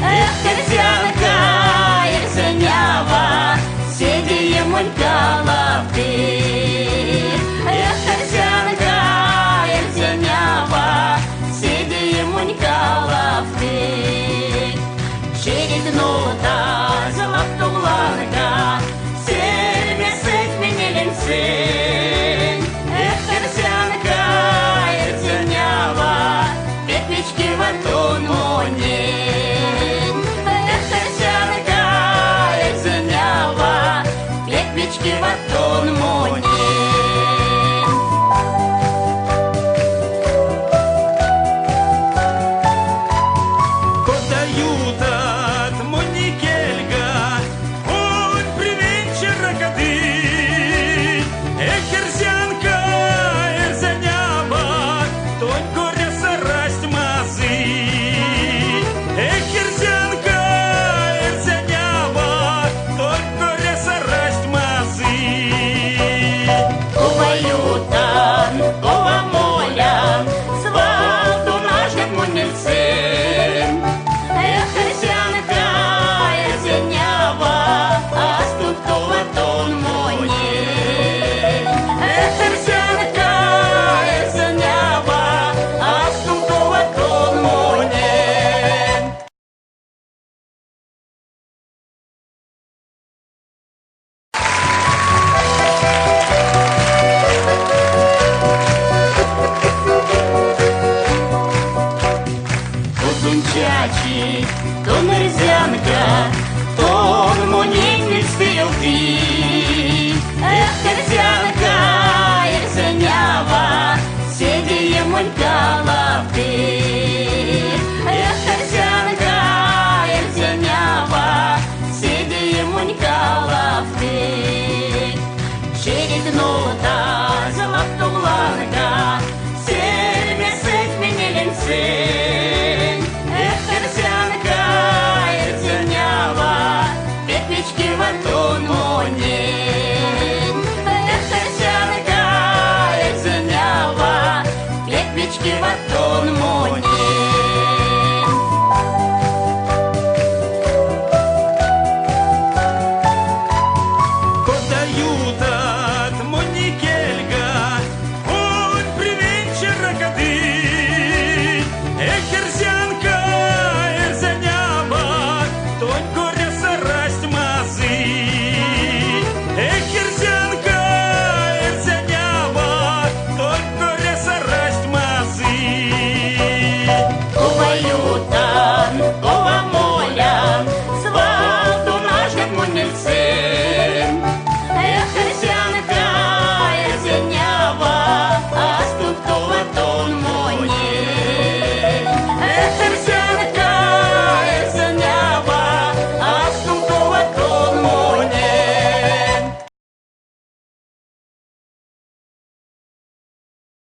Ех, Терзянка, Ерзанява, сидіє монька лавти. Ех, Терзянка, Ерзанява, сидіє монька лавти. Череднота, золотогланка, сермесить мені лінцин. Ех, Терзянка, Ерзанява, петвички в атон монін. Ех, Терзянка, Ерзанява, петвички в атон монін. То мерзянка, то монін від стрілки. Ех, Терзянка, Ерзанява, сидіє монька лавти.